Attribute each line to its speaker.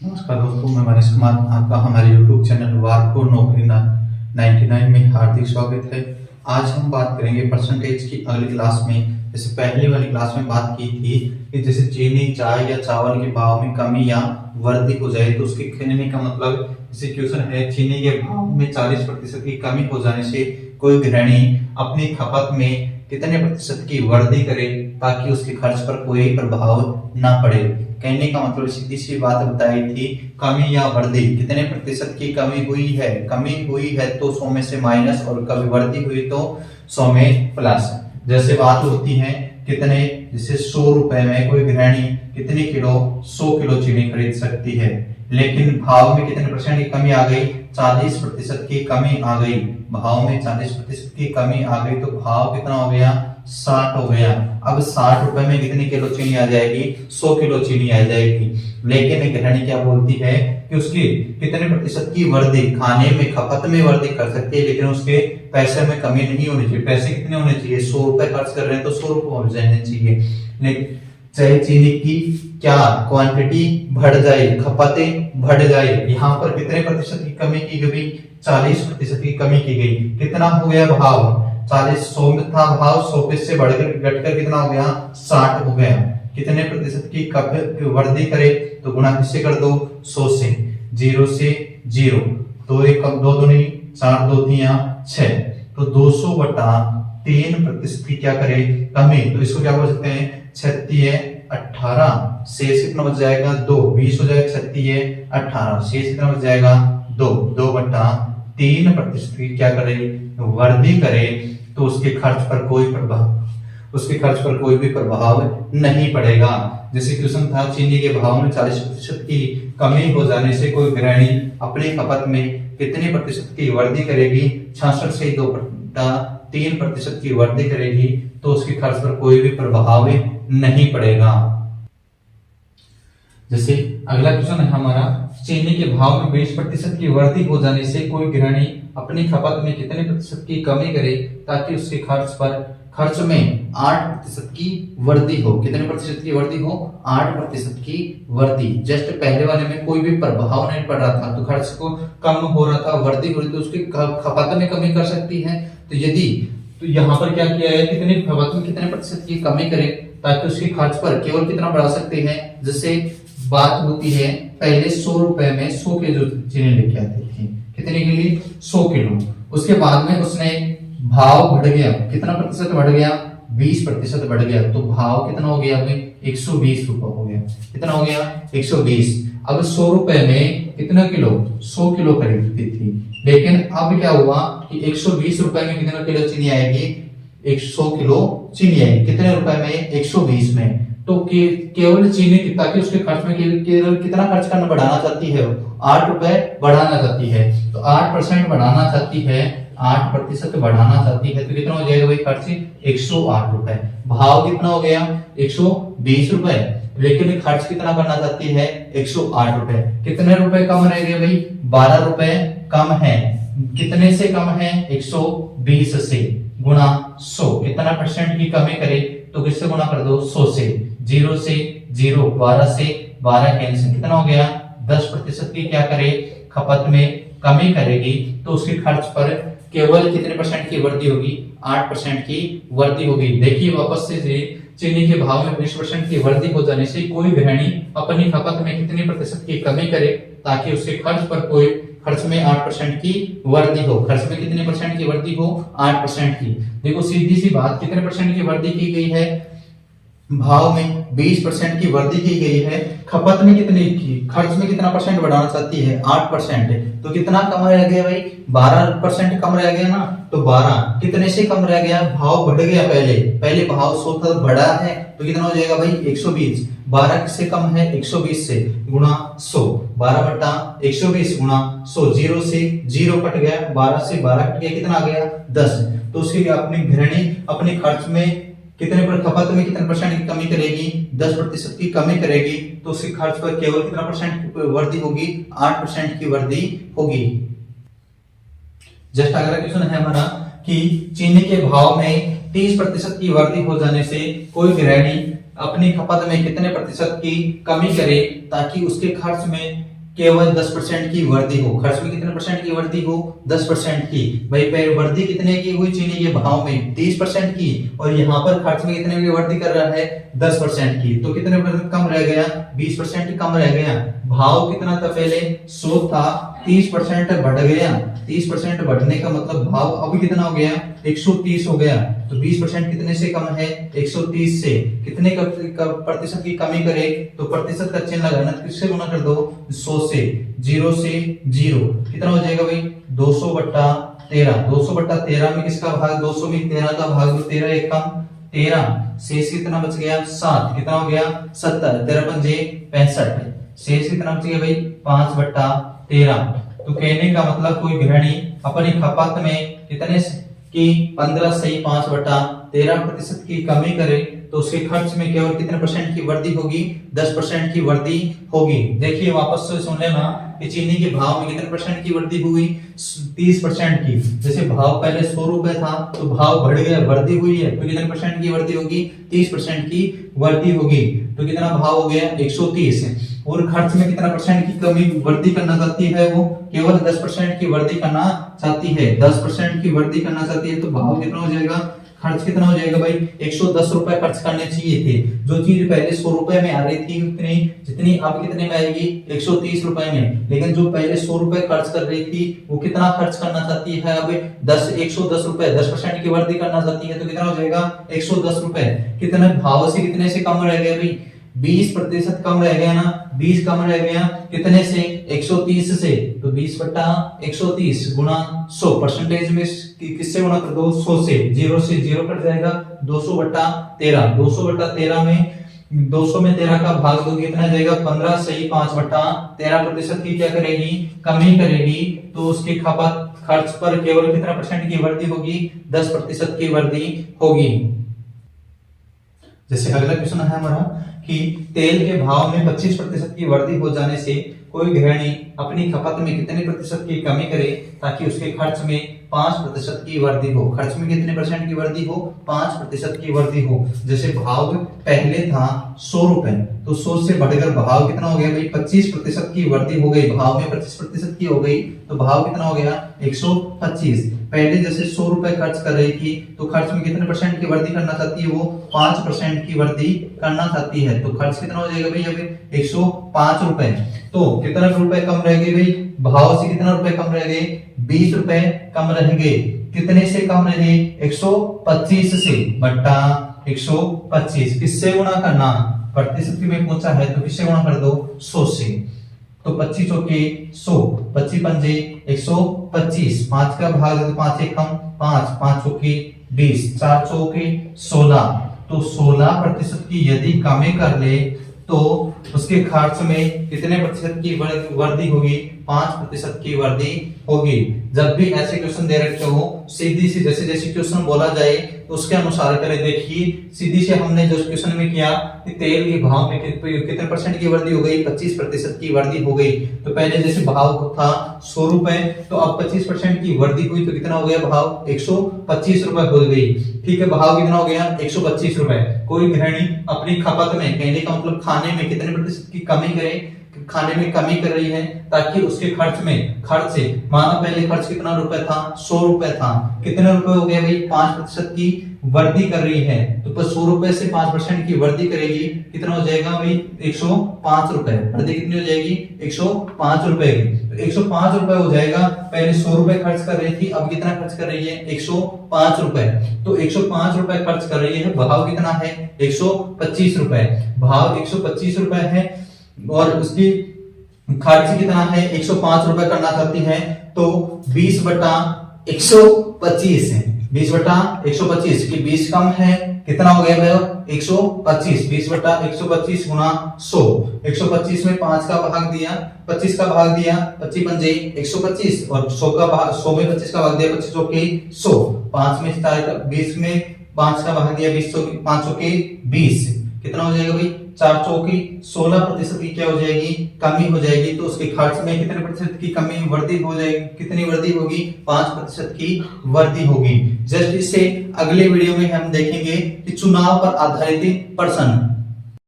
Speaker 1: नमस्कार दोस्तों, मैं मनीष कुमार। आपका हमारे YouTube चैनल वारको नौकरी 99 में हार्दिक स्वागत है। आज हम बात करेंगे परसेंटेज की। अगली क्लास में, जैसे पहले वाली क्लास में बात की थी कि जैसे चीनी, चाय या चावल के भाव में कमी या वृद्धि हो जाए तो उसके कहने का मतलब, जैसे क्वेश्चन है, चीनी के भाव में 40% की कमी हो जाने से कोई गृहिणी अपनी खपत में कितने प्रतिशत की वृद्धि करे ताकि उसके खर्च पर कोई प्रभाव ना पड़े। कहने का मतलब सीधी सी बात बताई थी, कमी या वृद्धि, कितने प्रतिशत की कमी हुई है तो 100 में से माइनस, और कभी वृद्धि हुई तो 100 में प्लस। जैसे बात होती है कितने, जैसे 100 रुपए में कोई गृहिणी कितने किलो, 100 किलो चीनी खरीद सकती है, लेकिन भाव में कितने परसेंट की कमी आ गई, 40% की कमी आ गई। भाव में 40% की कमी आ गई तो भाव कितना हो गया, 60 हो गया। अब 60 रुपए में कितनी किलो चीनी आ जाएगी, 100 किलो चीनी आ जाएगी। लेकिन गृहिणी क्या बोलती है कि उसकी कितने प्रतिशत की वृद्धि, खाने में खपत में वृद्धि कर सकती है, लेकिन उसके पैसे में कमी नहीं होनी चाहिए। पैसे कितने होने चाहिए, 100 रुपए खर्च कर रहे हैं तो 100 रुपए हो जाने चाहिए। लेकिन चाहे चीनी की क्या क्वांटिटी बढ़ जाए, खपतें बढ़ जाए, यहाँ पर कितने प्रतिशत की कमी की गई, 40% की कमी की गई। कितना हो गया भाव, 40, 100 में था भाव, 100 से बढ़कर घटकर कितना हो गया, 60 हो गया। कितने प्रतिशत की वृद्धि करे तो गुणा किससे कर दो, 100 से। 0 से 0, 2 1 2 दूनी 4, 2 3 6, तो 200/3% की क्या करे, कमी। तो इसको क्या बोल सकते हैं, 36 शेष कितना बच जाएगा, 2, 20 हो जाएगा, 36 शेष कितना बच जाएगा, 2, 2/3% की क्या करे, वृद्धि करे तो उसके खर्च पर कोई भी प्रभाव नहीं पड़ेगा। जैसे क्वेश्चन था, चीनी के भाव में 40% की कमी हो जाने से कोई गृहिणी अपनी खपत में कितने प्रतिशत की वृद्धि करेगी, 66 से 2/3% की वृद्धि करेगी तो उसके खर्च पर कोई भी प्रभाव नहीं पड़ेगा। जैसे अगला क्वेश्चन है हमारा, चीनी के भाव में 20% की वृद्धि हो जाने से कोई गृहिणी अपनी खपत में कितने प्रतिशत की कमी करे ताकि उसके खर्च में 8% की वृद्धि हो। कितने प्रतिशत की वृद्धि हो, 8% की वृद्धि। जस्ट पहले वाले में कोई भी प्रभाव नहीं पड़ रहा था तो खर्च को कम हो रहा था, वृद्धि हो रही तो उसकी खपत में कमी कर सकती है। तो यहाँ पर क्या किया है, कितने खपत में कितने प्रतिशत की कमी करे ताकि उसके खर्च पर केवल कितना बढ़ा सकते हैं। जैसे बात होती है, पहले 100 रुपए में 100 के जो चीनी लेके आती थी, कितने के लिए, 100 किलो। उसके बाद में उसने भाव बढ़ गया, कितना प्रतिशत बढ़ गया, 20% बढ़ गया, तो भाव कितना हो गया, 120 रुपए हो गया। कितना हो गया, 120। अब 100 रुपए में कितना किलो, 100 किलो खरीदती थी, लेकिन अब क्या हुआ कि 120 रुपए में कितना किलो चीनी आएगी, 100 किलो चीनी आएगी। कितने रुपए में, 120 में। तो केवल चीनी, ताकि उसके खर्च में केवल कितना खर्च करना बढ़ाना चाहती है, 8 रुपए बढ़ाना चाहती है। तो 8% बढ़ाना चाहती है, 8% बढ़ाना चाहती है तो कितना हो जाएगा भाई खर्च, 108 रुपए। भाव कितना हो गया, 120 रुपए, लेकिन खर्च कितना करना चाहती है, 108 रुपए। कितने रुपए कम रह गए भाई, 12 रुपए कम है। कितने से कम है, 120 से, गुणा 100। कितना परसेंट की कमी करे तो किससे गुणा कर दो, 100 से। 0 से 0, 12 से 12 कैंसिल, कितना हो गया, 10% की क्या करे, खपत में कमी करेगी तो उसके खर्च पर केवल कितने परसेंट की वृद्धि होगी, 8% की वृद्धि होगी। देखिए वापस से, चीनी के भाव में 20% की वृद्धि हो जाने से कोई गृहिणी अपनी खपत में कितने प्रतिशत की कमी करे ताकि उसके खर्च में 8% की वृद्धि हो। खर्च में कितने परसेंट की वृद्धि हो, 8% की। देखो सीधी सी बात, कितने परसेंट की वृद्धि की गई है, भाव में 20% की वृद्धि की गई है, खपत में कितने की, खर्च में कितना परसेंट बढ़ाना चाहती है, 8%। तो कितना कम रह गया भाई, 12% कम रह गया ना। तो 12 कितने से कम रह गया, भाव बढ़ गया, पहले भाव 100 था, बढ़ा है तो कितना हो जाएगा भाई, 120। 12 किससे कम है, 120 से, गुणा 100। 12/120 गुणा 100। 0 से 0 कट गया, 12 से 12 कट गया, कितना आ गया, 10। तो उसके अपनी गृहिणी अपने खर्च में कितने पर, खपत में कितने परसेंट की कमी करेगी, 10% की कमी करेगी तो उसके खर्च पर केवल कितना परसेंट वृद्धि होगी, 8% की वृद्धि होगी। जस्ट अगला क्वेश्चन है हमारा कि चीनी के भाव में 30% की वृद्धि हो जाने से कोई गृहिणी अपनी खपत में कितने प्रतिशत की कमी करे ताकि उसके खर्च में केवल 10% की वृद्धि हो। खर्च में कितने परसेंट की वृद्धि हो? 10% की। भाई पहले वृद्धि कितने की हुई चीनी के भाव में? 30% की, और यहाँ पर खर्च में कितने की वृद्धि कर रहा है? 10% की। तो कितने परसेंट कम रह गया? 20% कम रह गया। भाव कितना था पहले? 100 था, 30% बढ़ गया। 30% बढ़ने का मतलब भाव अब कितना हो गया? 130 हो गया। तो 20% कितने से कम है? 130 से। कितने प्रतिशत की कमी करे? तो प्रतिशत का चिन्ह लगाना, किससे गुना कर दो? 100 से। 0 से 0 कितना हो जाएगा भाई? 200/13। 200/13 में किसका भाग? 200 में 13 का भाग, 13 एकम 13। शेष कितना बच गया? 7। कितना हो गया? 70। 13 पंजे 65। शेष कितना बच गया भाई? 5/13। तो कहने का मतलब कोई गृहिणी अपनी खपत में कितने की 15 से 5/13% की कमी करे तो उसके खर्च में केवल कितने परसेंट की वृद्धि होगी? 10% की वृद्धि होगी। देखिए वापस से सुन लेना कि चीनी के भाव में कितने परसेंट की वृद्धि हुई? 30% की। जैसे भाव पहले 100 रुपए था तो भाव बढ़ गया, वृद्धि हुई है, तो कितने परसेंट की वृद्धि होगी? 30% की वृद्धि होगी। तो कितना भाव हो गया? 130। और खर्च में कितना परसेंट की कमी वृद्धि करना चाहती है? वो केवल 10% की वृद्धि करना चाहती है। 10% की वृद्धि करना चाहती है तो भाव कितना हो जाएगा? खर्च कितना हो जाएगा भाई? 110 रुपए खर्च करने चाहिए थे। जो चीज पहले 100 रुपए में आ रही थी उतनी जितनी अब कितने में आएगी? 130 रुपए में। लेकिन जो पहले 100 रुपए खर्च कर रही थी वो कितना खर्च करना चाहती है? अब 110 रुपए, 10% की वृद्धि करना चाहती है तो कितना हो जाएगा? 110 रुपए। कितने भाव से कितने से कम रह गया भाई? 20% कम रह गया ना। 20 कम रह गया कितने से? 130 से। तो 20/130 गुणा 100, परसेंटेज में किससे गुणा कर दो? 100 से। 0 से 0 कट जाएगा। 200/13। 200/13 में 200 में 13 का भाग दो, कितना जाएगा? 15 से 5/13% की क्या करेगी? कमी करेगी। तो उसकी खपत खर्च पर केवल कितना परसेंट की वृद्धि होगी? 10% की वृद्धि होगी। जैसे अगला क्वेश्चन है हमारा कि तेल के भाव में 25% की वृद्धि हो जाने से कोई गृहिणी अपनी खपत में कितने प्रतिशत की कमी करे ताकि उसके खर्च में 5% की वृद्धि हो। खर्च में कितने परसेंट की वृद्धि हो? 5% की वृद्धि हो। जैसे भाव पहले था 100 रुपए तो 100 से बढ़कर भाव कितना हो गया भाई? 25% की वृद्धि हो गई। भाव में 25% की हो गई तो भाव कितना हो गया? 125। पहले जैसे 100 रुपए खर्च कर रही थी तो खर्च में कितने परसेंट की वृद्धि करना चाहती है? वो 5% की वृद्धि करना चाहती है। तो खर्च कितना हो जाएगा भाई? अभी 105 रुपए। तो कितना रुपए कम रह गए भाई? भाव से कितना रुपए कम रह गए? 20 रुपए कम रह गए। कितने से कम रहे? 125 से बटा 125। किससे गुणा करना? प्रतिशत में पूछा है तो किससे गुणा कर दो? 100 से। तो 25 चौके 100, 25 पंजे 125। 5 का भाग 5 एकम 5, 5 चौके 20, 4 चौके 16। तो 16% की यदि कमी कर ले तो उसके खर्च में कितने प्रतिशत की वृद्धि होगी? 5% की वृद्धि होगी। जब भी ऐसे क्वेश्चन दे रखे हो सीधी सी जैसे जैसे क्वेश्चन बोला जाए तो उसके अनुसार करें। देखिए सीधी से हमने जो क्वेश्चन में किया कि तेल के भाव में कितने परसेंट की वृद्धि हो गई? 25% की वृद्धि हो गई। तो पहले जैसे भाव था 100 रुपए तो अब 25% की वृद्धि हुई तो कितना हो गया भाव? 125 रुपए हो गई। ठीक है, भाव कितना हो गया? 125 रुपए। कोई गृहिणी अपनी खपत में, कहने का मतलब खाने में कितने प्रतिशत की कमी करे? खाने में कमी कर रही है ताकि उसके खर्च से माना पहले खर्च कितना रुपए था? 100 रुपए था। कितने रुपए हो गए भाई? 5% की वृद्धि कर रही है। तो 100 रुपए से 5% की वृद्धि करेगी कितना हो जाएगा भाई? 105 रुपए। वृद्धि कितनी हो जाएगी? 105 रुपए की। तो 105 रुपए हो जाएगा। पहले 100 रुपए खर्च कर रही थी, अब कितना खर्च कर रही है? 105 रुपए। तो 105 रुपए खर्च कर रही है। भाव कितना है? 125 रुपए। भाव 125 रुपए है और उसकी खर्च कितना है? 105 रुपए करना चाहती है। तो 20/125 है। 20/125 की 20 कम है, कितना हो गया भाई? 125। 20/125 गुणा 100। 125 में 5 का भाग दिया, 25 का भाग दिया, 25 पंजे 125 और 100 का भाग, 100 में 25 का भाग दिया, 25 चौके 100। 5 में 20 में 5 का भाग दिया, 20 चौके 5 चौके 20। कितना हो जाएगा भाई? 4 चौकी 16% की क्या हो जाएगी? कमी हो जाएगी। तो उसके खर्च में कितने प्रतिशत की कमी वृद्धि हो जाएगी? कितनी वृद्धि होगी? 5% की वृद्धि होगी। जस्ट इससे अगले वीडियो में हम देखेंगे कि चुनाव पर आधारित प्रश्न